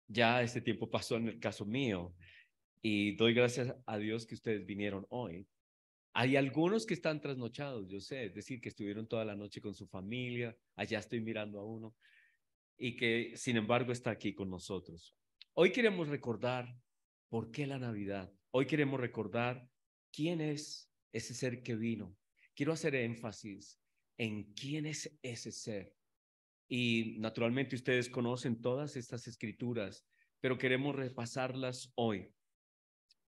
Ya este tiempo pasó en el caso mío y doy gracias a Dios que ustedes vinieron hoy. Hay algunos que están trasnochados, yo sé, es decir, que estuvieron toda la noche con su familia, allá estoy mirando a uno, y que sin embargo está aquí con nosotros. Hoy queremos recordar por qué la Navidad. Hoy queremos recordar quién es ese ser que vino. Quiero hacer énfasis en quién es ese ser. Y naturalmente ustedes conocen todas estas escrituras, pero queremos repasarlas hoy.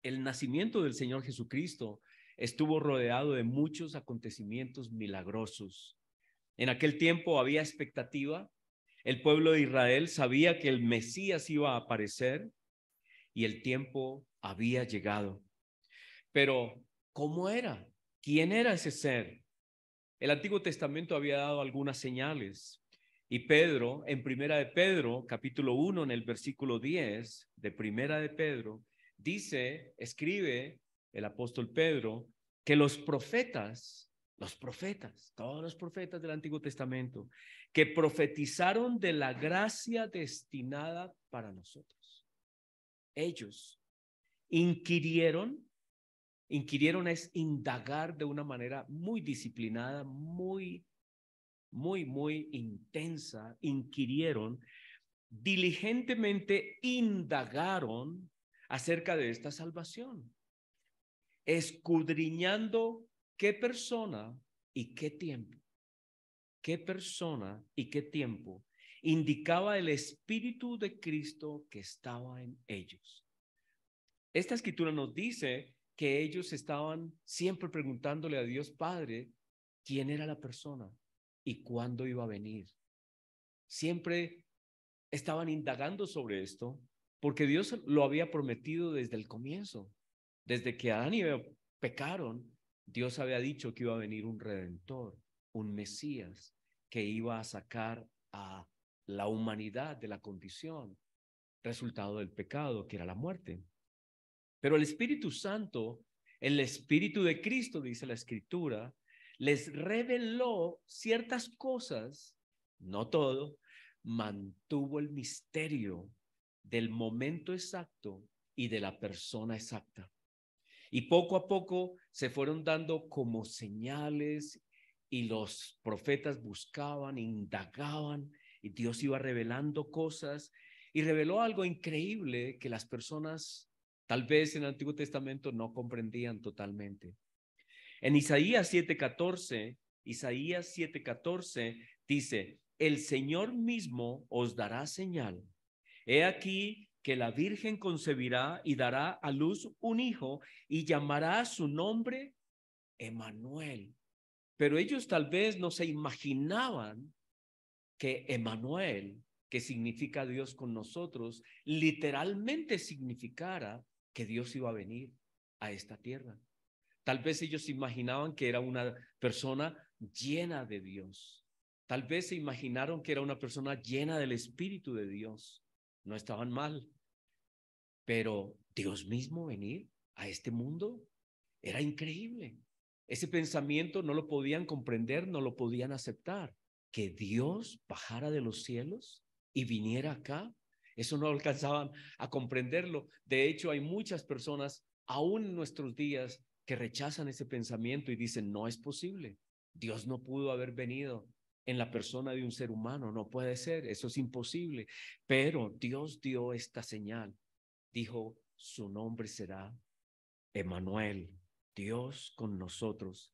El nacimiento del Señor Jesucristo estuvo rodeado de muchos acontecimientos milagrosos. En aquel tiempo había expectativa. El pueblo de Israel sabía que el Mesías iba a aparecer y el tiempo había llegado. Pero, ¿cómo era? ¿Quién era ese ser? El Antiguo Testamento había dado algunas señales. Y Pedro, en Primera de Pedro, capítulo 1, en el versículo 10 de Primera de Pedro, dice, escribe el apóstol Pedro, que los profetas, todos los profetas del Antiguo Testamento, que profetizaron de la gracia destinada para nosotros. Ellos inquirieron. Inquirieron es indagar de una manera muy disciplinada, muy intensa, inquirieron, diligentemente indagaron acerca de esta salvación, escudriñando qué persona y qué tiempo, qué persona y qué tiempo indicaba el Espíritu de Cristo que estaba en ellos. Esta escritura nos dice que ellos estaban siempre preguntándole a Dios Padre quién era la persona y cuándo iba a venir. Siempre estaban indagando sobre esto porque Dios lo había prometido desde el comienzo. Desde que Adán y Eva pecaron, Dios había dicho que iba a venir un redentor, un Mesías, que iba a sacar a la humanidad de la condición, resultado del pecado, que era la muerte. Pero el Espíritu Santo, el Espíritu de Cristo, dice la Escritura, les reveló ciertas cosas, no todo, mantuvo el misterio del momento exacto y de la persona exacta. Y poco a poco se fueron dando como señales y los profetas buscaban, indagaban y Dios iba revelando cosas y reveló algo increíble que las personas tal vez en el Antiguo Testamento no comprendían totalmente. En Isaías 7:14 dice, el Señor mismo os dará señal. He aquí que la Virgen concebirá y dará a luz un hijo y llamará su nombre Emanuel. Pero ellos tal vez no se imaginaban que Emanuel, que significa Dios con nosotros, literalmente significara que Dios iba a venir a esta tierra. Tal vez ellos imaginaban que era una persona llena de Dios. Tal vez se imaginaron que era una persona llena del Espíritu de Dios. No estaban mal, pero Dios mismo venir a este mundo era increíble. Ese pensamiento no lo podían comprender, no lo podían aceptar. Que Dios bajara de los cielos y viniera acá, eso no alcanzaban a comprenderlo. De hecho, hay muchas personas, aún en nuestros días, que rechazan ese pensamiento y dicen, no es posible. Dios no pudo haber venido en la persona de un ser humano, no puede ser, eso es imposible. Pero Dios dio esta señal, dijo, su nombre será Emanuel, Dios con nosotros.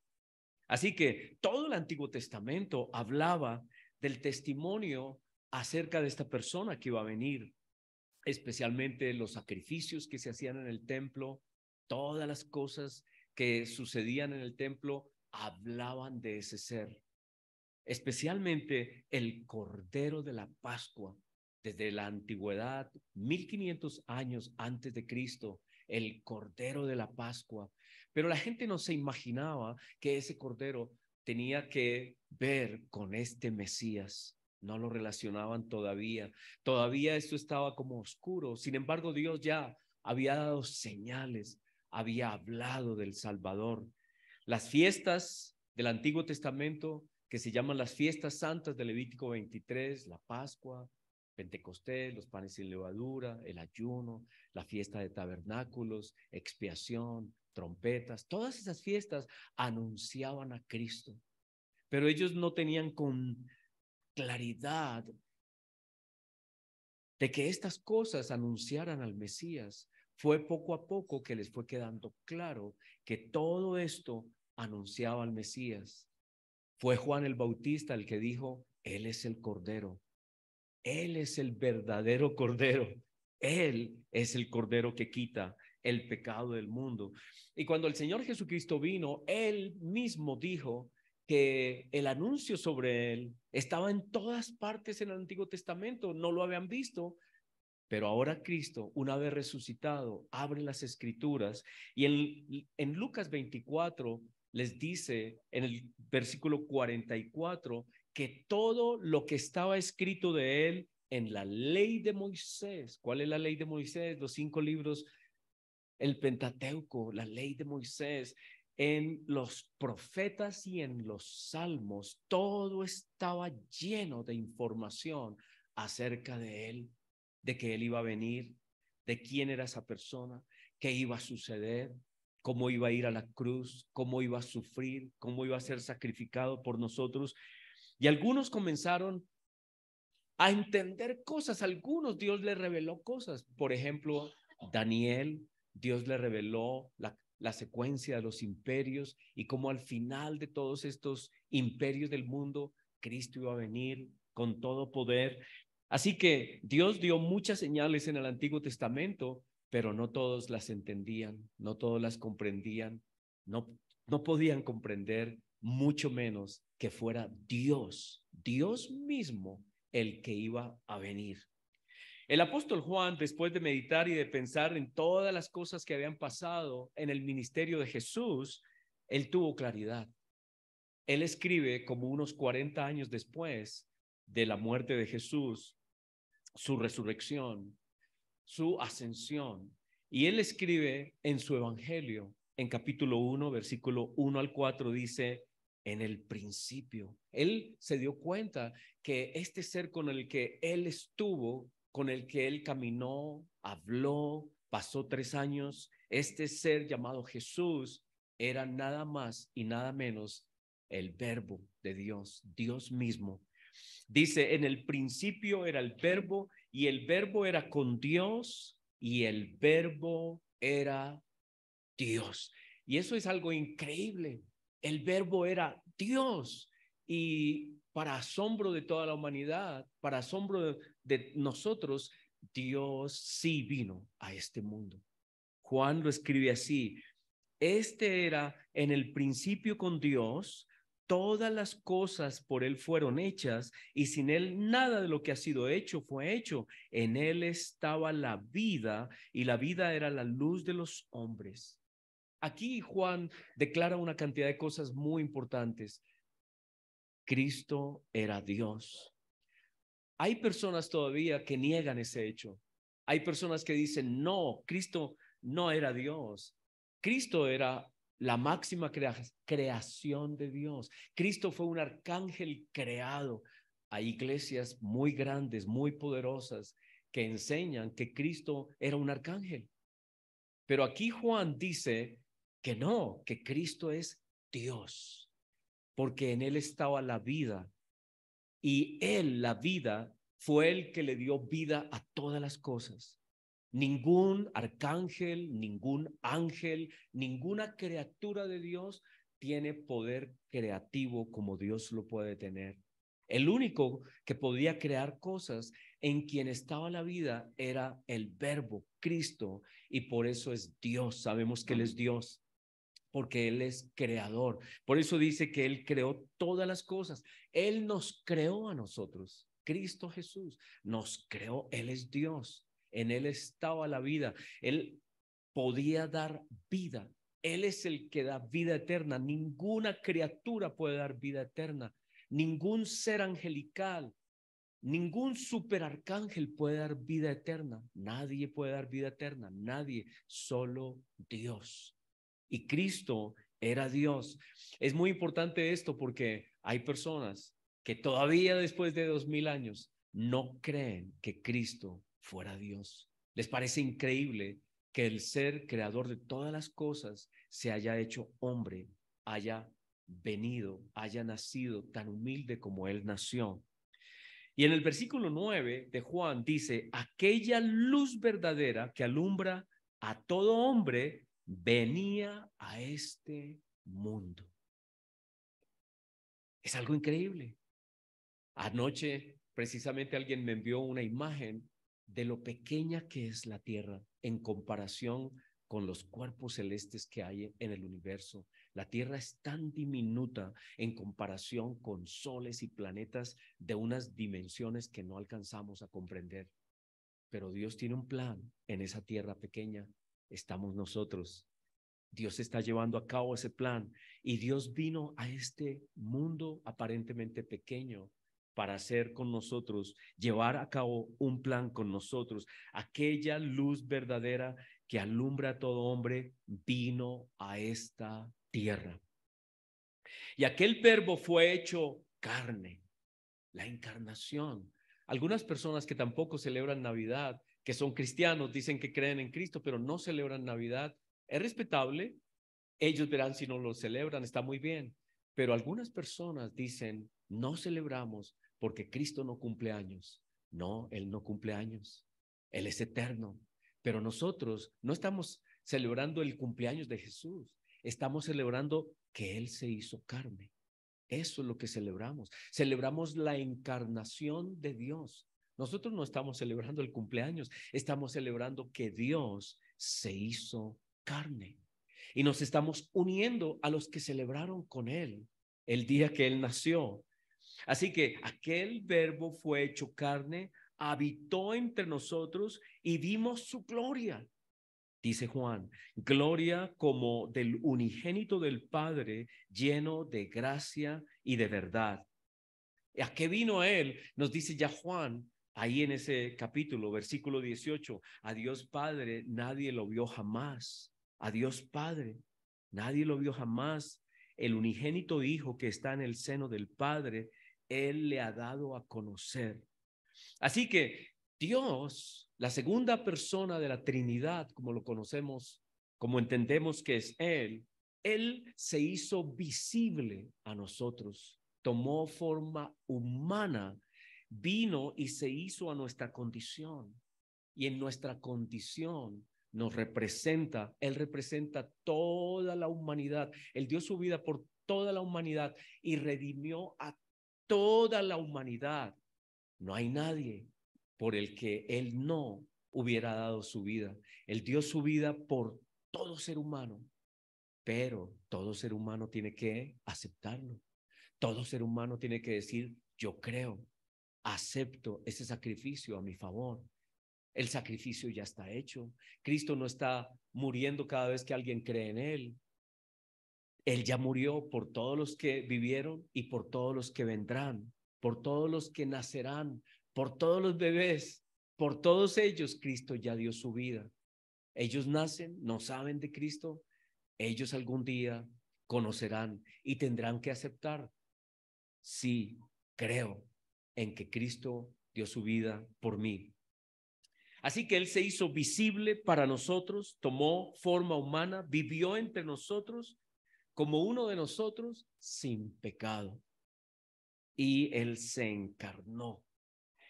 Así que todo el Antiguo Testamento hablaba del testimonio acerca de esta persona que iba a venir, especialmente los sacrificios que se hacían en el templo, todas las cosas que sucedían en el templo hablaban de ese ser, especialmente el Cordero de la Pascua, desde la antigüedad, 1500 años antes de Cristo, el Cordero de la Pascua. Pero la gente no se imaginaba que ese Cordero tenía que ver con este Mesías. No lo relacionaban todavía. Todavía esto estaba como oscuro. Sin embargo, Dios ya había dado señales, había hablado del Salvador. Las fiestas del Antiguo Testamento que se llaman las fiestas santas de Levítico 23, la Pascua, Pentecostés, los panes sin levadura, el ayuno, la fiesta de tabernáculos, expiación, trompetas, todas esas fiestas anunciaban a Cristo, pero ellos no tenían con claridad de que estas cosas anunciaran al Mesías. Fue poco a poco que les fue quedando claro que todo esto anunciaba al Mesías. Fue Juan el Bautista el que dijo, Él es el Cordero, Él es el verdadero Cordero, Él es el Cordero que quita el pecado del mundo. Y cuando el Señor Jesucristo vino, Él mismo dijo que el anuncio sobre Él estaba en todas partes en el Antiguo Testamento, no lo habían visto, pero ahora Cristo, una vez resucitado, abre las Escrituras y en Lucas 24 les dice en el versículo 44 que todo lo que estaba escrito de él en la ley de Moisés. ¿Cuál es la ley de Moisés? Los 5 libros, el Pentateuco, la ley de Moisés, en los profetas y en los salmos, todo estaba lleno de información acerca de él, de que él iba a venir, de quién era esa persona, qué iba a suceder, cómo iba a ir a la cruz, cómo iba a sufrir, cómo iba a ser sacrificado por nosotros. Y algunos comenzaron a entender cosas, algunos Dios le reveló cosas. Por ejemplo, Daniel, Dios le reveló la secuencia de los imperios y cómo al final de todos estos imperios del mundo, Cristo iba a venir con todo poder. Así que Dios dio muchas señales en el Antiguo Testamento, pero no todos las entendían, no todos las comprendían, no, no podían comprender, mucho menos que fuera Dios, Dios mismo, el que iba a venir. El apóstol Juan, después de meditar y de pensar en todas las cosas que habían pasado en el ministerio de Jesús, él tuvo claridad. Él escribe como unos 40 años después de la muerte de Jesús, su resurrección, su ascensión. Y él escribe en su evangelio, en capítulo 1, versículo 1 al 4, dice, en el principio. Él se dio cuenta que este ser con el que él estuvo, con el que él caminó, habló, pasó 3 años, este ser llamado Jesús era nada más y nada menos el verbo de Dios, Dios mismo. Dice, en el principio era el verbo y el verbo era con Dios y el verbo era Dios. Y eso es algo increíble. El verbo era Dios y para asombro de toda la humanidad, para asombro de nosotros, Dios sí vino a este mundo. Juan lo escribe así, este era en el principio con Dios, todas las cosas por él fueron hechas y sin él nada de lo que ha sido hecho fue hecho. En él estaba la vida y la vida era la luz de los hombres. Aquí Juan declara una cantidad de cosas muy importantes. Cristo era Dios. Hay personas todavía que niegan ese hecho. Hay personas que dicen, no, Cristo no era Dios. Cristo era la máxima creación de Dios. Cristo fue un arcángel creado. Hay iglesias muy grandes, muy poderosas, que enseñan que Cristo era un arcángel. Pero aquí Juan dice que no, que Cristo es Dios, porque en él estaba la vida y él, la vida, fue el que le dio vida a todas las cosas. Ningún arcángel, ningún ángel, ninguna criatura de Dios tiene poder creativo como Dios lo puede tener. El único que podía crear cosas en quien estaba la vida era el Verbo, Cristo, y por eso es Dios. Sabemos que Él es Dios, porque Él es creador. Por eso dice que Él creó todas las cosas. Él nos creó a nosotros. Cristo Jesús nos creó. Él es Dios. En Él estaba la vida. Él podía dar vida. Él es el que da vida eterna. Ninguna criatura puede dar vida eterna. Ningún ser angelical, ningún superarcángel puede dar vida eterna. Nadie puede dar vida eterna. Nadie. Solo Dios. Y Cristo era Dios. Es muy importante esto porque hay personas que todavía después de 2000 años no creen que Cristo fuera Dios. Les parece increíble que el ser creador de todas las cosas se haya hecho hombre, haya venido, haya nacido tan humilde como Él nació. Y en el versículo 9 de Juan dice, aquella luz verdadera que alumbra a todo hombre venía a este mundo. Es algo increíble. Anoche, precisamente, alguien me envió una imagen de lo pequeña que es la Tierra en comparación con los cuerpos celestes que hay en el universo. La Tierra es tan diminuta en comparación con soles y planetas de unas dimensiones que no alcanzamos a comprender. Pero Dios tiene un plan en esa Tierra pequeña. Estamos nosotros. Dios está llevando a cabo ese plan y Dios vino a este mundo aparentemente pequeño para hacer con nosotros, llevar a cabo un plan con nosotros. Aquella luz verdadera que alumbra a todo hombre vino a esta tierra. Y aquel verbo fue hecho carne, la encarnación. Algunas personas que tampoco celebran Navidad, que son cristianos, dicen que creen en Cristo, pero no celebran Navidad. Es respetable. Ellos verán si no lo celebran, está muy bien. Pero algunas personas dicen, no celebramos porque Cristo no cumple años. No, Él no cumple años. Él es eterno. Pero nosotros no estamos celebrando el cumpleaños de Jesús. Estamos celebrando que Él se hizo carne. Eso es lo que celebramos. Celebramos la encarnación de Dios. Nosotros no estamos celebrando el cumpleaños, estamos celebrando que Dios se hizo carne. Y nos estamos uniendo a los que celebraron con Él el día que Él nació. Así que aquel verbo fue hecho carne, habitó entre nosotros y vimos su gloria. Dice Juan, gloria como del unigénito del Padre, lleno de gracia y de verdad. ¿A qué vino Él? Nos dice ya Juan, ahí en ese capítulo, versículo 18, a Dios Padre nadie lo vio jamás. A Dios Padre nadie lo vio jamás. El unigénito Hijo que está en el seno del Padre, Él le ha dado a conocer. Así que Dios, la segunda persona de la Trinidad, como lo conocemos, como entendemos que es Él se hizo visible a nosotros, tomó forma humana, vino y se hizo a nuestra condición. Y en nuestra condición nos representa, Él representa toda la humanidad. Él dio su vida por toda la humanidad y redimió a toda la humanidad. No hay nadie por el que Él no hubiera dado su vida. Él dio su vida por todo ser humano, pero todo ser humano tiene que aceptarlo. Todo ser humano tiene que decir, yo creo, acepto ese sacrificio a mi favor. El sacrificio ya está hecho. Cristo no está muriendo cada vez que alguien cree en Él. Él ya murió por todos los que vivieron y por todos los que vendrán, por todos los que nacerán, por todos los bebés, por todos ellos Cristo ya dio su vida. Ellos nacen, no saben de Cristo, ellos algún día conocerán y tendrán que aceptar. Sí, creo en que Cristo dio su vida por mí. Así que Él se hizo visible para nosotros, tomó forma humana, vivió entre nosotros como uno de nosotros sin pecado. Y Él se encarnó.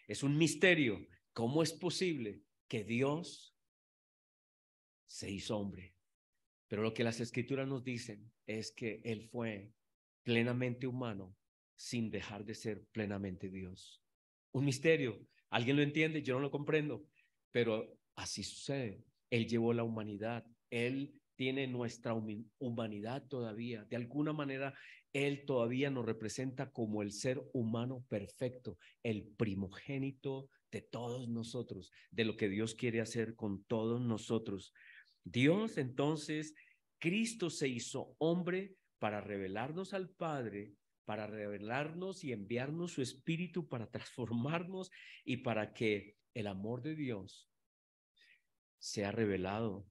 Es un misterio. ¿Cómo es posible que Dios se hizo hombre? Pero lo que las escrituras nos dicen es que Él fue plenamente humano sin dejar de ser plenamente Dios. Un misterio. ¿Alguien lo entiende? Yo no lo comprendo, pero así sucede. Él llevó la humanidad. Él tiene nuestra humanidad todavía. De alguna manera, Él todavía nos representa como el ser humano perfecto, el primogénito de todos nosotros, de lo que Dios quiere hacer con todos nosotros. Dios entonces, Cristo se hizo hombre para revelarnos al Padre, para revelarnos y enviarnos su Espíritu para transformarnos y para que el amor de Dios sea revelado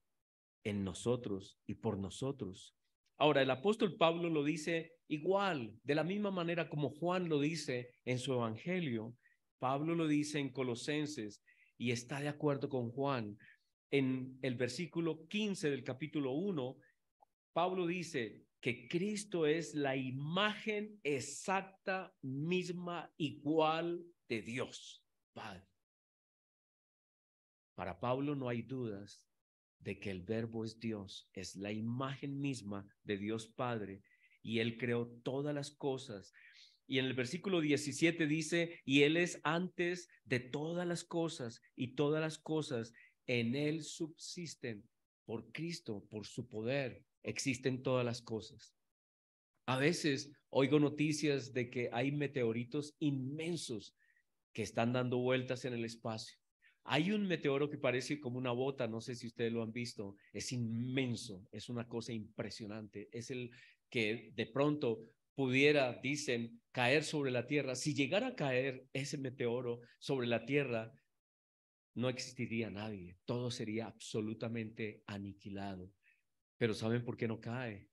en nosotros y por nosotros. Ahora, el apóstol Pablo lo dice igual, de la misma manera como Juan lo dice en su evangelio, Pablo lo dice en Colosenses y está de acuerdo con Juan. En el versículo 15 del capítulo 1, Pablo dice que Cristo es la imagen exacta, misma, igual de Dios Padre. Para Pablo no hay dudas de que el Verbo es Dios, es la imagen misma de Dios Padre, y Él creó todas las cosas. Y en el versículo 17 dice, y Él es antes de todas las cosas, y todas las cosas en Él subsisten. Por Cristo, por su poder, existen todas las cosas. A veces oigo noticias de que hay meteoritos inmensos que están dando vueltas en el espacio. Hay un meteoro que parece como una bota, no sé si ustedes lo han visto, es inmenso, es una cosa impresionante, es el que de pronto pudiera, dicen, caer sobre la Tierra. Si llegara a caer ese meteoro sobre la Tierra, no existiría nadie, todo sería absolutamente aniquilado. Pero ¿saben por qué no cae?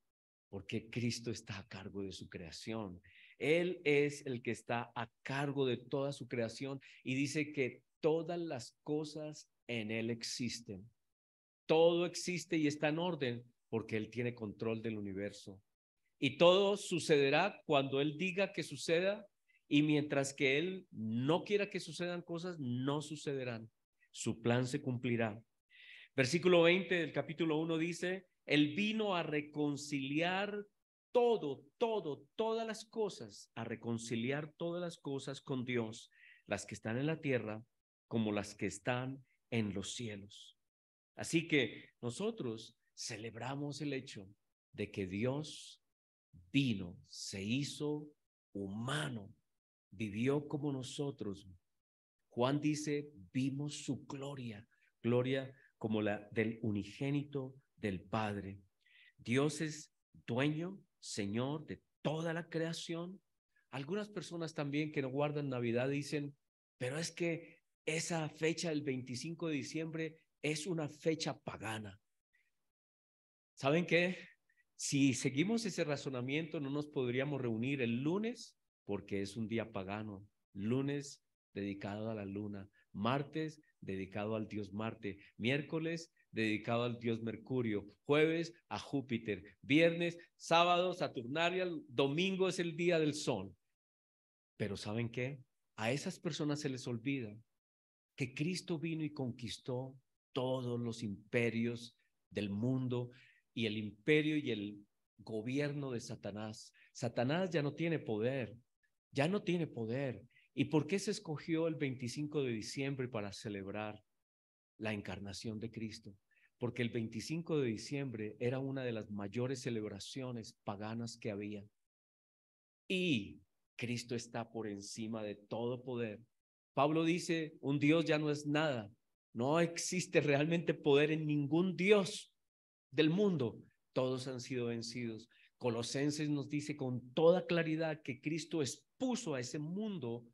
Porque Cristo está a cargo de su creación. Él es el que está a cargo de toda su creación y dice que todas las cosas en Él existen. Todo existe y está en orden porque Él tiene control del universo. Y todo sucederá cuando Él diga que suceda, y mientras que Él no quiera que sucedan cosas, no sucederán. Su plan se cumplirá. Versículo 20 del capítulo 1 dice, Él vino a reconciliar todas las cosas, a reconciliar todas las cosas con Dios, las que están en la tierra como las que están en los cielos. Así que nosotros celebramos el hecho de que Dios vino, se hizo humano, vivió como nosotros. Juan dice, vimos su gloria, gloria como la del unigénito del Padre. Dios es dueño, Señor de toda la creación. Algunas personas también que no guardan Navidad dicen, pero es que esa fecha, el 25 de diciembre, es una fecha pagana. ¿Saben qué? Si seguimos ese razonamiento, no nos podríamos reunir el lunes porque es un día pagano. Lunes dedicado a la luna, martes dedicado al dios Marte, miércoles dedicado al dios Mercurio, jueves a Júpiter, viernes, sábado, Saturnalia, domingo es el día del sol. Pero ¿saben qué? A esas personas se les olvida que Cristo vino y conquistó todos los imperios del mundo y el imperio y el gobierno de Satanás. Satanás ya no tiene poder, ya no tiene poder. ¿Y por qué se escogió el 25 de diciembre para celebrar la encarnación de Cristo? Porque el 25 de diciembre era una de las mayores celebraciones paganas que había. Y Cristo está por encima de todo poder. Pablo dice, un Dios ya no es nada. No existe realmente poder en ningún Dios del mundo. Todos han sido vencidos. Colosenses nos dice con toda claridad que Cristo expuso a ese mundo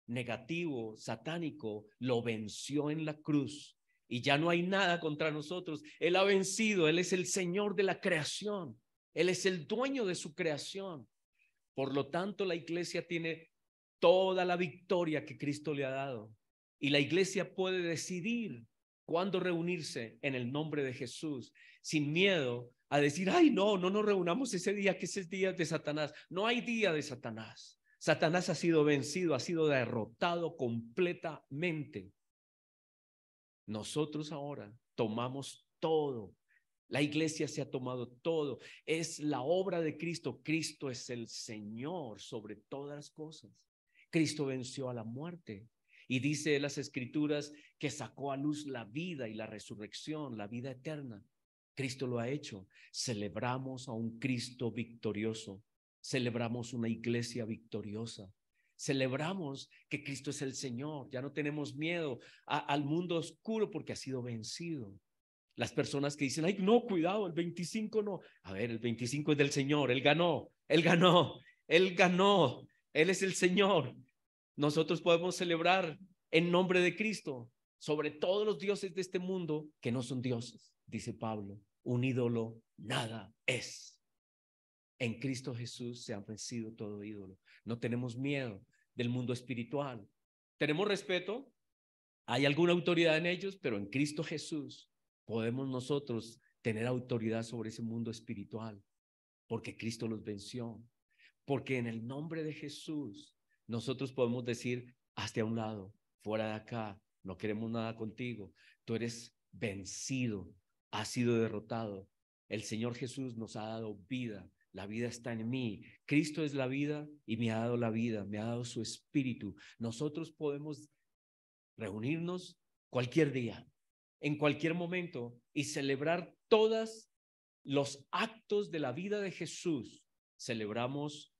negativo, satánico, lo venció en la cruz y ya no hay nada contra nosotros. Él ha vencido, Él es el Señor de la creación, Él es el dueño de su creación. Por lo tanto, la iglesia tiene toda la victoria que Cristo le ha dado. Y la iglesia puede decidir cuándo reunirse en el nombre de Jesús, sin miedo a decir, ay, no nos reunamos ese día, que ese es día de Satanás. No hay día de Satanás. Satanás ha sido vencido, ha sido derrotado completamente. Nosotros ahora tomamos todo. La iglesia se ha tomado todo. Es la obra de Cristo. Cristo es el Señor sobre todas las cosas. Cristo venció a la muerte. Y dice las Escrituras que sacó a luz la vida y la resurrección, la vida eterna. Cristo lo ha hecho. Celebramos a un Cristo victorioso. Celebramos una iglesia victoriosa. Celebramos que Cristo es el Señor. Ya no tenemos miedo al mundo oscuro porque ha sido vencido. Las personas que dicen, ay, no, cuidado, el 25 no. A ver, el 25 es del Señor, Él ganó, Él ganó, Él ganó, Él es el Señor. Nosotros podemos celebrar en nombre de Cristo sobre todos los dioses de este mundo que no son dioses, dice Pablo. Un ídolo nada es. En Cristo Jesús se ha vencido todo ídolo. No tenemos miedo del mundo espiritual. Tenemos respeto, hay alguna autoridad en ellos, pero en Cristo Jesús podemos nosotros tener autoridad sobre ese mundo espiritual, porque Cristo los venció. Porque en el nombre de Jesús nosotros podemos decir, hazte a un lado, fuera de acá, no queremos nada contigo. Tú eres vencido, has sido derrotado. El Señor Jesús nos ha dado vida. La vida está en mí. Cristo es la vida y me ha dado la vida, me ha dado su espíritu. Nosotros podemos reunirnos cualquier día, en cualquier momento y celebrar todos los actos de la vida de Jesús. Celebramos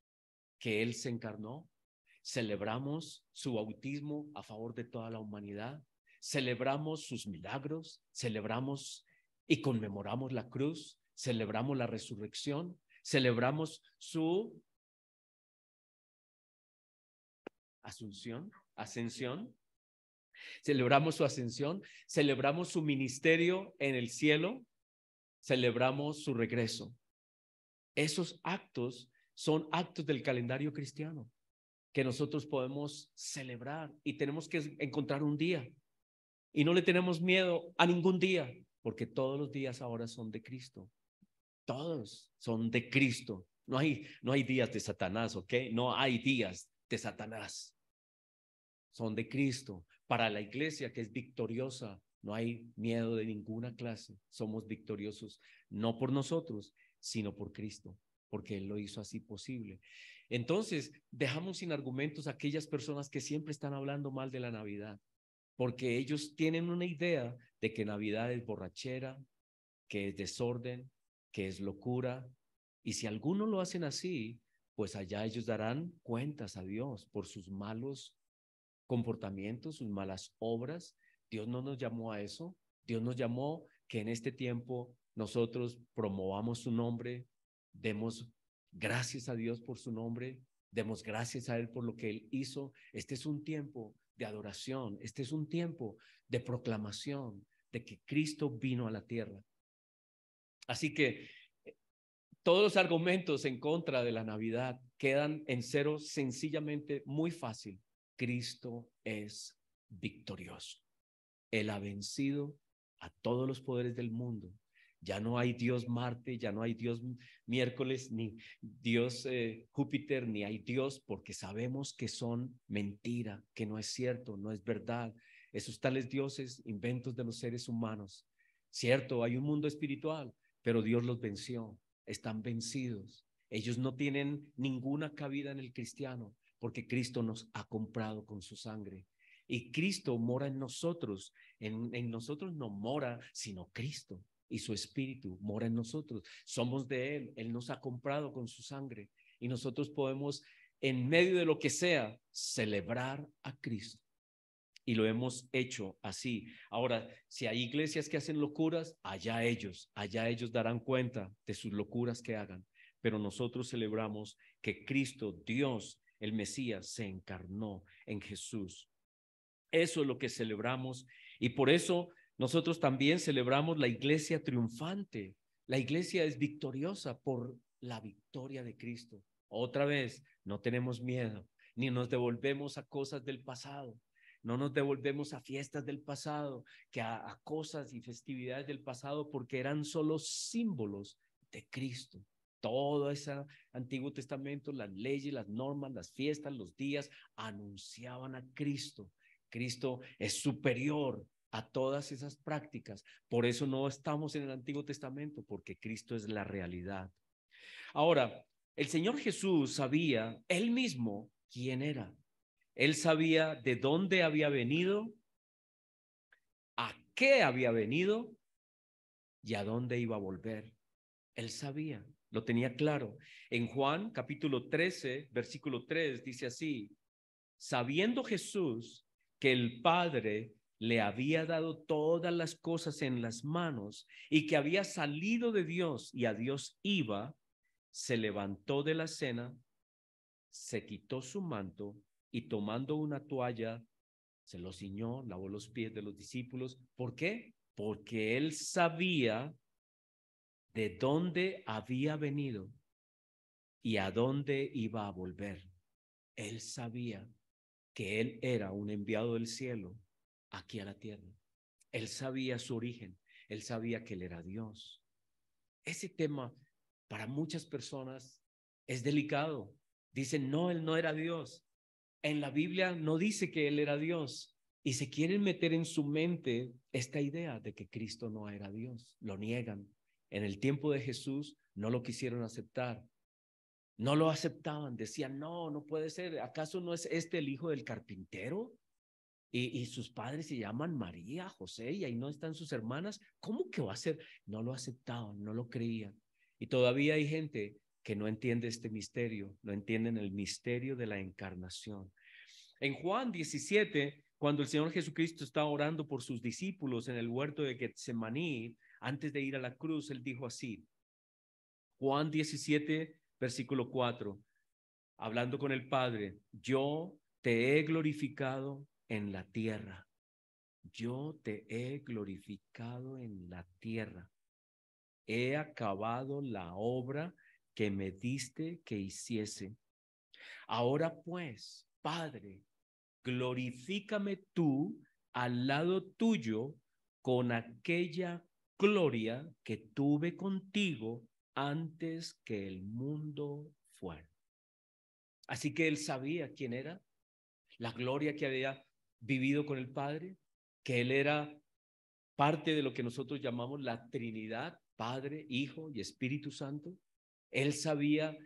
que Él se encarnó, celebramos su bautismo a favor de toda la humanidad, celebramos sus milagros, celebramos y conmemoramos la cruz, celebramos la resurrección, celebramos su ascensión, celebramos su ascensión, celebramos su ministerio en el cielo, celebramos su regreso. Esos actos son actos del calendario cristiano que nosotros podemos celebrar y tenemos que encontrar un día y no le tenemos miedo a ningún día porque todos los días ahora son de Cristo. Todos son de Cristo. No hay días de Satanás, ¿ok? No hay días de Satanás. Son de Cristo. Para la iglesia que es victoriosa, no hay miedo de ninguna clase. Somos victoriosos, no por nosotros, sino por Cristo, porque Él lo hizo así posible. Entonces, dejamos sin argumentos a aquellas personas que siempre están hablando mal de la Navidad, porque ellos tienen una idea de que Navidad es borrachera, que es desorden, que es locura. Y si algunos lo hacen así, pues allá ellos darán cuentas a Dios por sus malos comportamientos, sus malas obras. Dios no nos llamó a eso. Dios nos llamó que en este tiempo nosotros promovamos su nombre, demos gracias a Dios por su nombre, demos gracias a Él por lo que Él hizo. Este es un tiempo de adoración, este es un tiempo de proclamación de que Cristo vino a la tierra. Así que todos los argumentos en contra de la Navidad quedan en cero, sencillamente muy fácil. Cristo es victorioso. Él ha vencido a todos los poderes del mundo. Ya no hay Dios Marte, ya no hay Dios miércoles, ni Dios Júpiter, ni hay Dios, porque sabemos que son mentira, que no es cierto, no es verdad. Esos tales dioses, inventos de los seres humanos. Cierto, hay un mundo espiritual, pero Dios los venció, están vencidos. Ellos no tienen ninguna cabida en el cristiano, porque Cristo nos ha comprado con su sangre. Y Cristo mora en nosotros. En nosotros no mora, sino Cristo. Y su espíritu mora en nosotros. Somos de Él. Él nos ha comprado con su sangre. Y nosotros podemos, en medio de lo que sea, celebrar a Cristo. Y lo hemos hecho así. Ahora, si hay iglesias que hacen locuras, allá ellos darán cuenta de sus locuras que hagan. Pero nosotros celebramos que Cristo, Dios, el Mesías, se encarnó en Jesús. Eso es lo que celebramos y por eso nosotros también celebramos la iglesia triunfante. La iglesia es victoriosa por la victoria de Cristo. Otra vez, no tenemos miedo, ni nos devolvemos a cosas del pasado. No nos devolvemos a fiestas del pasado, que a cosas y festividades del pasado, porque eran solo símbolos de Cristo. Todo ese Antiguo Testamento, las leyes, las normas, las fiestas, los días, anunciaban a Cristo. Cristo es superior a todas esas prácticas. Por eso no estamos en el Antiguo Testamento, porque Cristo es la realidad. Ahora, el Señor Jesús sabía él mismo quién era. Él sabía de dónde había venido, a qué había venido y a dónde iba a volver. Él sabía, lo tenía claro. En Juan capítulo 13, versículo 3 dice así: sabiendo Jesús que el Padre le había dado todas las cosas en las manos y que había salido de Dios y a Dios iba, se levantó de la cena, se quitó su manto y tomando una toalla, se lo ciñó, lavó los pies de los discípulos. ¿Por qué? Porque él sabía de dónde había venido y a dónde iba a volver. Él sabía que él era un enviado del cielo aquí a la tierra. Él sabía su origen, él sabía que él era Dios. Ese tema para muchas personas es delicado. Dicen, no, él no era Dios. En la Biblia no dice que él era Dios. Y se quieren meter en su mente esta idea de que Cristo no era Dios. Lo niegan. En el tiempo de Jesús no lo quisieron aceptar. No lo aceptaban. Decían, no, no puede ser. ¿Acaso no es este el hijo del carpintero? Y sus padres se llaman María, José, y ahí no están sus hermanas. ¿Cómo que va a ser? No lo aceptaban, no lo creían. Y todavía hay gente que no entiende este misterio, no entienden el misterio de la encarnación. En Juan 17, cuando el Señor Jesucristo estaba orando por sus discípulos en el huerto de Getsemaní, antes de ir a la cruz, él dijo así, Juan 17, versículo 4, hablando con el Padre, yo te he glorificado en la tierra. Yo te he glorificado en la tierra. He acabado la obra que me diste que hiciese. Ahora pues, Padre, glorifícame tú al lado tuyo con aquella gloria que tuve contigo antes que el mundo fuera. Así que él sabía quién era, la gloria que había vivido con el Padre, que él era parte de lo que nosotros llamamos la Trinidad, Padre, Hijo y Espíritu Santo. Él sabía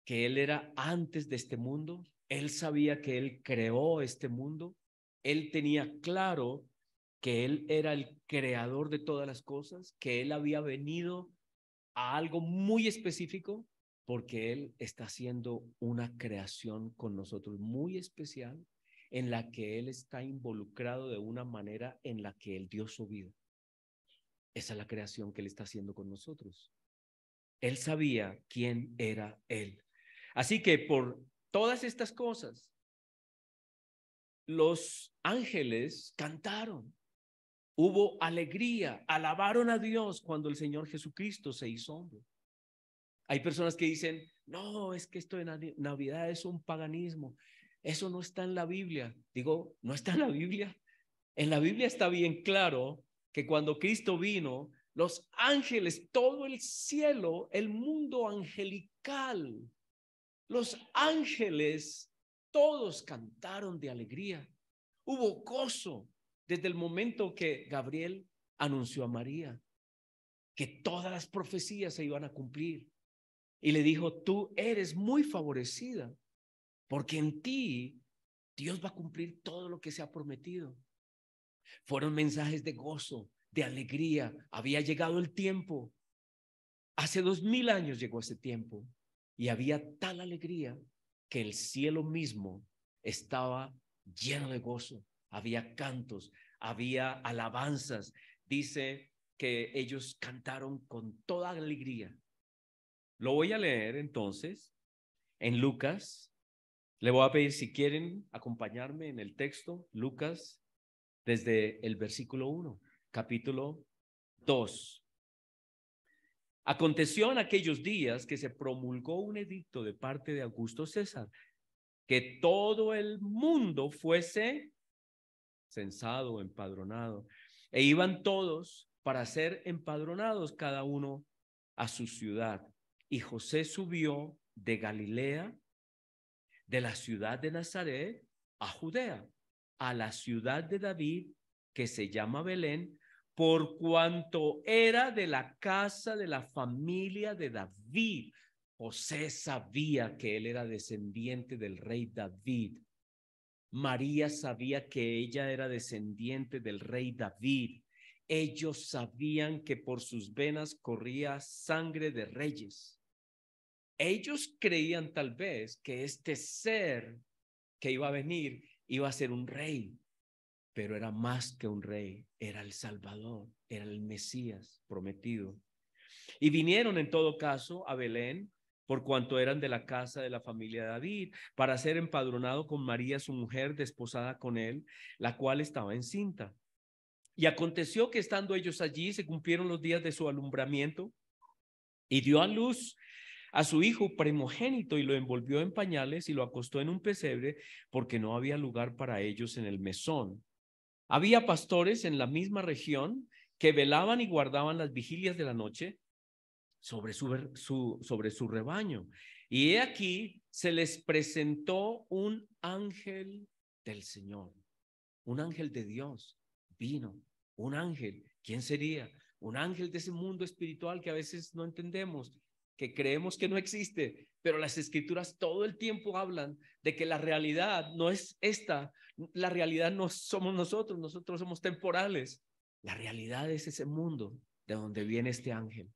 que él era antes de este mundo, él sabía que él creó este mundo, él tenía claro que él era el creador de todas las cosas, que él había venido a algo muy específico, porque él está haciendo una creación con nosotros muy especial, en la que él está involucrado de una manera en la que él dio su vida. Esa es la creación que él está haciendo con nosotros. Él sabía quién era él. Así que por todas estas cosas, los ángeles cantaron. Hubo alegría, alabaron a Dios cuando el Señor Jesucristo se hizo hombre. Hay personas que dicen, no, es que esto de Navidad es un paganismo. Eso no está en la Biblia. Digo, ¿no está en la Biblia? En la Biblia está bien claro que cuando Cristo vino, los ángeles, todo el cielo, el mundo angelical, los ángeles, todos cantaron de alegría. Hubo gozo desde el momento que Gabriel anunció a María que todas las profecías se iban a cumplir. Y le dijo, tú eres muy favorecida, porque en ti Dios va a cumplir todo lo que se ha prometido. Fueron mensajes de gozo, de alegría. Había llegado el tiempo. Hace 2000 años llegó ese tiempo y había tal alegría que el cielo mismo estaba lleno de gozo. Había cantos, había alabanzas. Dice que ellos cantaron con toda alegría. Lo voy a leer entonces en Lucas. Le voy a pedir si quieren acompañarme en el texto, Lucas, desde el versículo 1, capítulo 2. Aconteció en aquellos días que se promulgó un edicto de parte de Augusto César, que todo el mundo fuese censado o empadronado, e iban todos para ser empadronados, cada uno a su ciudad. Y José subió de Galilea, de la ciudad de Nazaret, a Judea, a la ciudad de David, que se llama Belén, por cuanto era de la casa de la familia de David. José sabía que él era descendiente del rey David. María sabía que ella era descendiente del rey David. Ellos sabían que por sus venas corría sangre de reyes. Ellos creían tal vez que este ser que iba a venir iba a ser un rey, pero era más que un rey, era el Salvador, era el Mesías prometido. Y vinieron en todo caso a Belén, por cuanto eran de la casa de la familia de David, para ser empadronado con María, su mujer, desposada con él, la cual estaba encinta. Y aconteció que estando ellos allí, se cumplieron los días de su alumbramiento y dio a luz a su hijo primogénito y lo envolvió en pañales y lo acostó en un pesebre porque no había lugar para ellos en el mesón. Había pastores en la misma región que velaban y guardaban las vigilias de la noche sobre su rebaño. Y he aquí, se les presentó un ángel del Señor, un ángel de Dios. Vino un ángel. ¿Quién sería? Un ángel de ese mundo espiritual que a veces no entendemos, que creemos que no existe, pero las escrituras todo el tiempo hablan de que la realidad no es esta, la realidad no somos nosotros, nosotros somos temporales. La realidad es ese mundo de donde viene este ángel.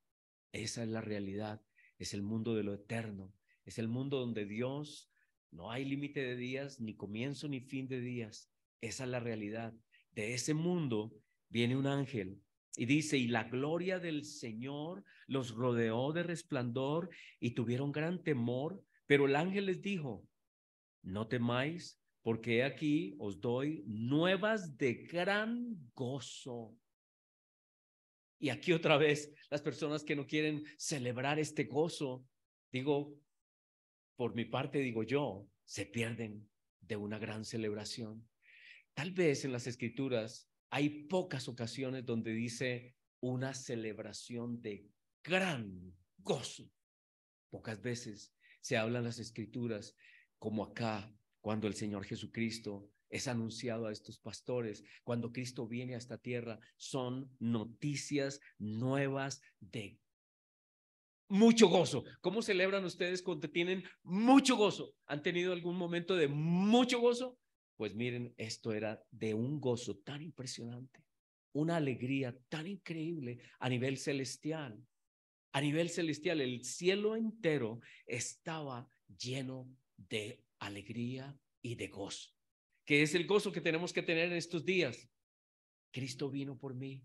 Esa es la realidad, es el mundo de lo eterno, es el mundo donde Dios no hay límite de días, ni comienzo ni fin de días. Esa es la realidad. De ese mundo viene un ángel y dice, y la gloria del Señor los rodeó de resplandor y tuvieron gran temor, pero el ángel les dijo, no temáis, porque he aquí os doy nuevas de gran gozo. Y aquí otra vez, las personas que no quieren celebrar este gozo, digo, por mi parte digo yo, se pierden de una gran celebración. Tal vez en las escrituras hay pocas ocasiones donde dice una celebración de gran gozo. Pocas veces se hablan las escrituras como acá, cuando el Señor Jesucristo es anunciado a estos pastores, cuando Cristo viene a esta tierra, son noticias nuevas de mucho gozo. ¿Cómo celebran ustedes cuando tienen mucho gozo? ¿Han tenido algún momento de mucho gozo? Pues miren, esto era de un gozo tan impresionante, una alegría tan increíble a nivel celestial. A nivel celestial, el cielo entero estaba lleno de alegría y de gozo. ¿Qué es el gozo que tenemos que tener en estos días? Cristo vino por mí,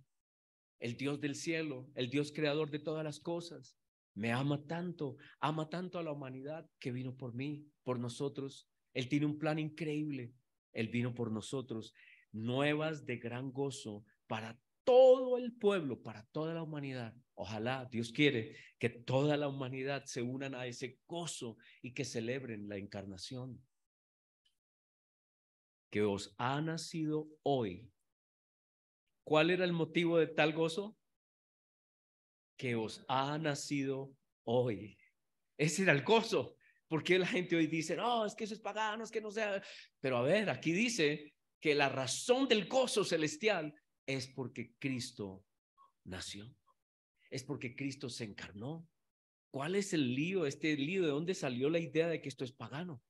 el Dios del cielo, el Dios creador de todas las cosas. Me ama tanto a la humanidad que vino por mí, por nosotros. Él tiene un plan increíble. Él vino por nosotros. Nuevas de gran gozo para todo el pueblo, para toda la humanidad. Ojalá, Dios quiere que toda la humanidad se unan a ese gozo y que celebren la encarnación. Que os ha nacido hoy. ¿Cuál era el motivo de tal gozo? Que os ha nacido hoy. Ese era el gozo. Porque la gente hoy dice, no, es que eso es pagano, es que no sea. Pero a ver, aquí dice que la razón del gozo celestial es porque Cristo nació. Es porque Cristo se encarnó. ¿Cuál es el lío? Este lío, ¿de dónde salió la idea de que esto es pagano?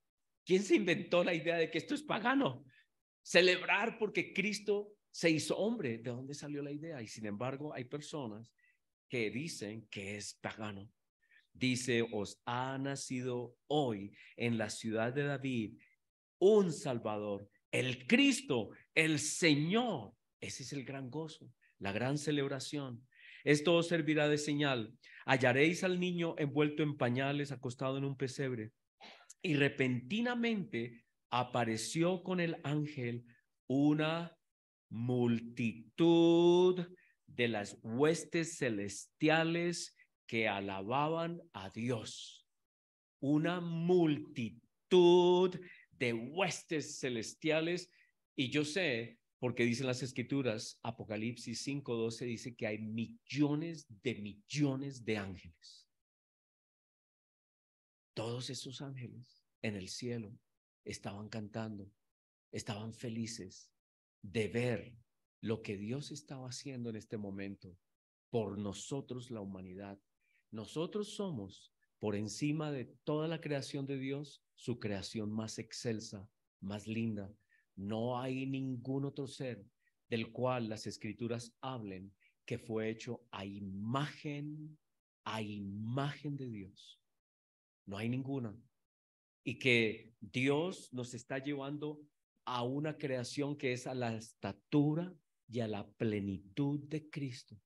¿Quién se inventó la idea de que esto es pagano? Celebrar porque Cristo se hizo hombre. ¿De dónde salió la idea? Y sin embargo, hay personas que dicen que es pagano. Dice, os ha nacido hoy en la ciudad de David un Salvador, el Cristo, el Señor. Ese es el gran gozo, la gran celebración. Esto os servirá de señal. Hallaréis al niño envuelto en pañales, acostado en un pesebre. Y repentinamente apareció con el ángel una multitud de las huestes celestiales que alababan a Dios. Una multitud de huestes celestiales. Y yo sé, porque dicen las escrituras, Apocalipsis 5:12 dice que hay millones de ángeles. Todos esos ángeles en el cielo estaban cantando, estaban felices de ver lo que Dios estaba haciendo en este momento por nosotros, la humanidad. Nosotros somos, por encima de toda la creación de Dios, su creación más excelsa, más linda. No hay ningún otro ser del cual las escrituras hablen que fue hecho a imagen de Dios. No hay ninguna. Y que Dios nos está llevando a una creación que es a la estatura y a la plenitud de Cristo.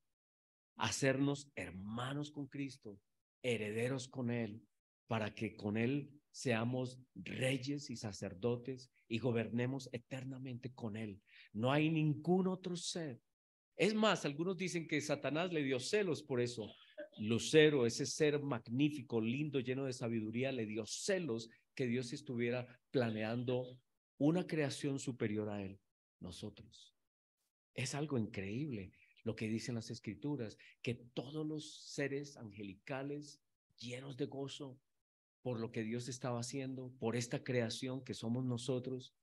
Hacernos hermanos con Cristo, herederos con Él, para que con Él seamos reyes y sacerdotes y gobernemos eternamente con Él. No hay ningún otro ser. Es más, algunos dicen que Satanás le dio celos por eso, Lucero, ese ser magnífico, lindo, lleno de sabiduría, le dio celos que Dios estuviera planeando una creación superior a él, nosotros. Es algo increíble lo que dicen las escrituras, que todos los seres angelicales llenos de gozo por lo que Dios estaba haciendo, por esta creación que somos nosotros,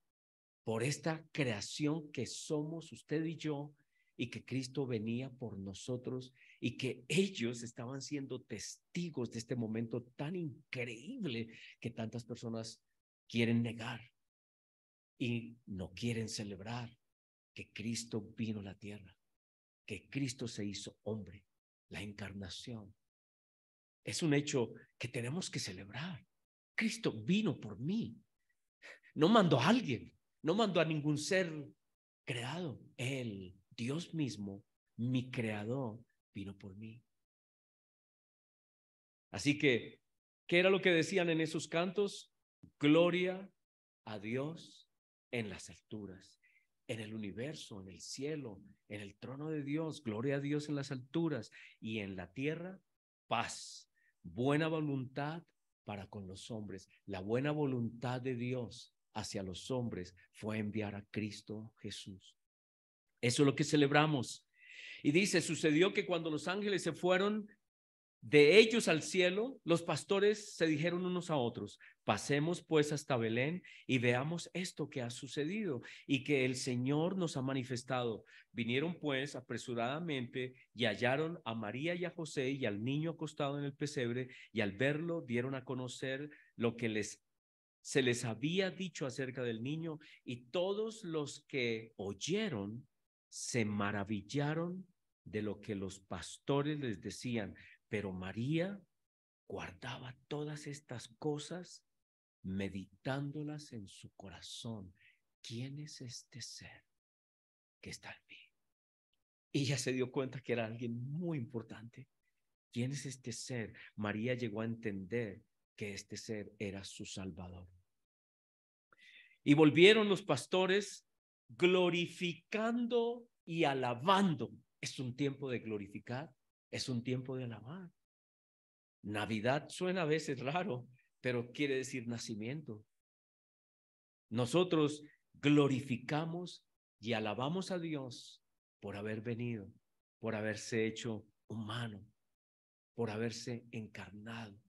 por esta creación que somos usted y yo, y que Cristo venía por nosotros, y que ellos estaban siendo testigos de este momento tan increíble que tantas personas quieren negar y no quieren celebrar, que Cristo vino a la tierra, que Cristo se hizo hombre, la encarnación. Es un hecho que tenemos que celebrar. Cristo vino por mí. No mandó a alguien, no mandó a ningún ser creado. Él, Dios mismo, mi creador, vino por mí. Así que, ¿qué era lo que decían en esos cantos? Gloria a Dios en las alturas, en el universo, en el cielo, en el trono de Dios. Gloria a Dios en las alturas, y en la tierra, paz, buena voluntad para con los hombres. La buena voluntad de Dios hacia los hombres fue enviar a Cristo Jesús. Eso es lo que celebramos. Y dice, sucedió que cuando los ángeles se fueron de ellos al cielo, los pastores se dijeron unos a otros: pasemos pues hasta Belén y veamos esto que ha sucedido y que el Señor nos ha manifestado. Vinieron pues apresuradamente y hallaron a María y a José y al niño acostado en el pesebre, y al verlo dieron a conocer lo que se les había dicho acerca del niño, y todos los que oyeron se maravillaron de lo que los pastores les decían. Pero María guardaba todas estas cosas, meditándolas en su corazón. ¿Quién es este ser que está en mí? Y ella se dio cuenta que era alguien muy importante. ¿Quién es este ser? María llegó a entender que este ser era su Salvador. Y volvieron los pastores glorificando y alabando. Es un tiempo de glorificar, es un tiempo de alabar. Navidad suena a veces raro, pero quiere decir nacimiento. Nosotros glorificamos y alabamos a Dios por haber venido, por haberse hecho humano, por haberse encarnado.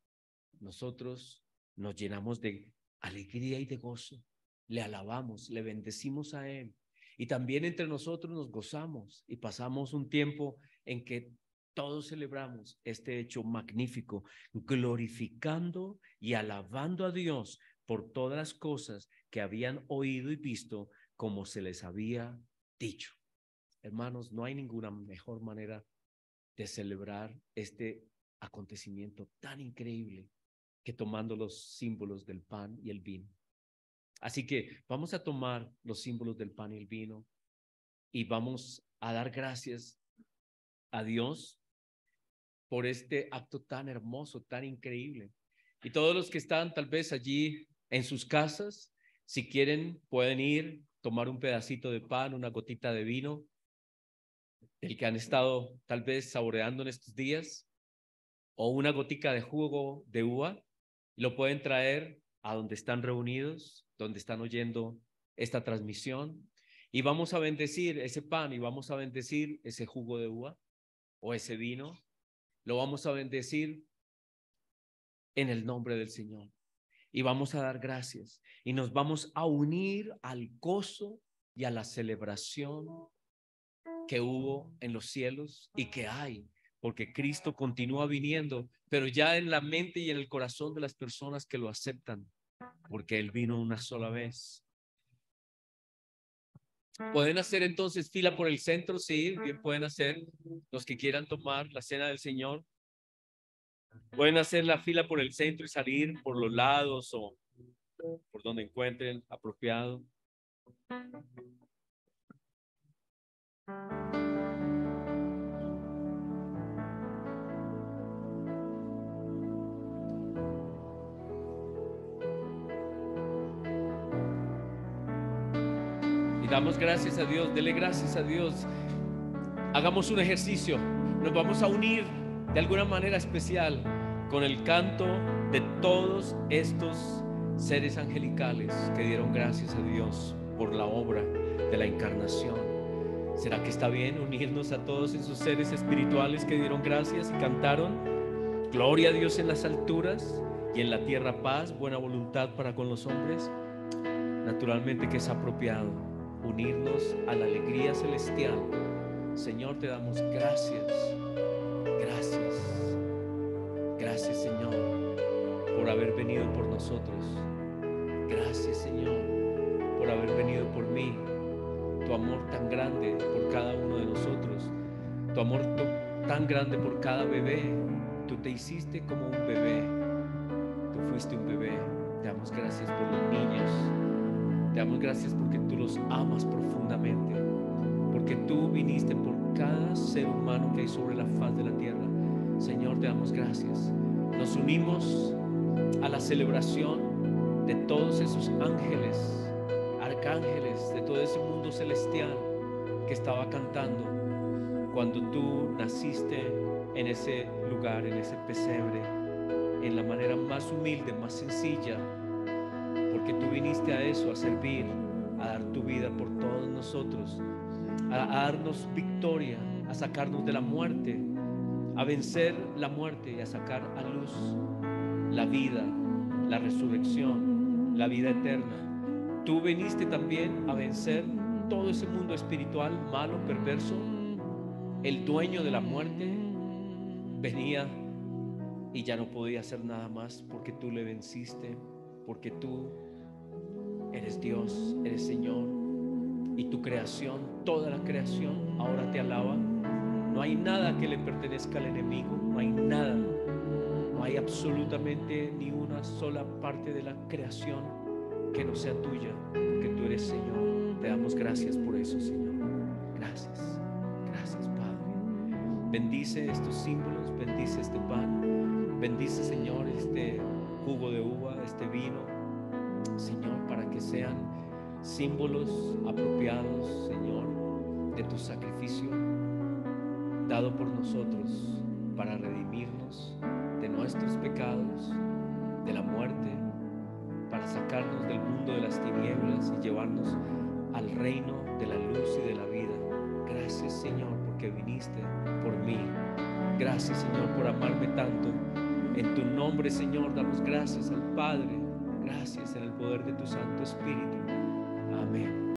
Nosotros nos llenamos de alegría y de gozo. Le alabamos, le bendecimos a Él. Y también entre nosotros nos gozamos y pasamos un tiempo en que todos celebramos este hecho magnífico, glorificando y alabando a Dios por todas las cosas que habían oído y visto, como se les había dicho. Hermanos, no hay ninguna mejor manera de celebrar este acontecimiento tan increíble que tomando los símbolos del pan y el vino. Así que vamos a tomar los símbolos del pan y el vino y vamos a dar gracias a Dios por este acto tan hermoso, tan increíble. Y todos los que están tal vez allí en sus casas, si quieren pueden ir, tomar un pedacito de pan, una gotita de vino, el que han estado tal vez saboreando en estos días, o una gotica de jugo de uva, lo pueden traer a donde están reunidos, donde están oyendo esta transmisión, y vamos a bendecir ese pan y vamos a bendecir ese jugo de uva o ese vino. Lo vamos a bendecir en el nombre del Señor y vamos a dar gracias y nos vamos a unir al gozo y a la celebración que hubo en los cielos y que hay, porque Cristo continúa viniendo, pero ya en la mente y en el corazón de las personas que lo aceptan, porque Él vino una sola vez. Pueden hacer entonces fila por el centro, sí, bien pueden hacer. Los que quieran tomar la cena del Señor, pueden hacer la fila por el centro y salir por los lados o por donde encuentren apropiado. Y damos gracias a Dios, dele gracias a Dios. Hagamos un ejercicio, nos vamos a unir de alguna manera especial con el canto de todos estos seres angelicales que dieron gracias a Dios por la obra de la encarnación. ¿Será que está bien unirnos a todos esos seres espirituales que dieron gracias y cantaron gloria a Dios en las alturas y en la tierra paz, buena voluntad para con los hombres? Naturalmente que es apropiado unirnos a la alegría celestial. Señor, te damos gracias, gracias, gracias, Señor, por haber venido por nosotros. Gracias, Señor, por haber venido por mí. Tu amor tan grande por cada uno de nosotros, tu amor tan grande por cada bebé. Tú te hiciste como un bebé, tú fuiste un bebé. Te damos gracias por los niños, te damos gracias porque tú los amas profundamente, porque tú viniste por cada ser humano que hay sobre la faz de la tierra. Señor, te damos gracias. Nos unimos a la celebración de todos esos ángeles, arcángeles, de todo ese mundo celestial que estaba cantando cuando tú naciste en ese lugar, en ese pesebre, en la manera más humilde, más sencilla, porque tú viniste a eso, a servir, a dar tu vida por todos nosotros, a darnos victoria, a sacarnos de la muerte, a vencer la muerte y a sacar a luz la vida, la resurrección, la vida eterna. Tú viniste también a vencer todo ese mundo espiritual malo, perverso. El dueño de la muerte venía y ya no podía hacer nada más, porque tú le venciste, porque tú eres Dios, eres Señor, y tu creación, toda la creación ahora te alaba. No hay nada que le pertenezca al enemigo, no hay nada, no hay absolutamente ni una sola parte de la creación que no sea tuya, porque tú eres Señor. Te damos gracias por eso, Señor. Gracias, gracias, Padre. Bendice estos símbolos, bendice este pan, bendice, Señor, este jugo de uva, este vino, Señor, para que sean símbolos apropiados, Señor, de tu sacrificio dado por nosotros para redimirnos de nuestros pecados, de la muerte, para sacarnos del mundo de las tinieblas y llevarnos al reino de la luz y de la vida. Gracias, Señor, porque viniste por mí. Gracias, Señor, por amarme tanto. En tu nombre, Señor, damos gracias al Padre. Gracias en el poder de tu Santo Espíritu.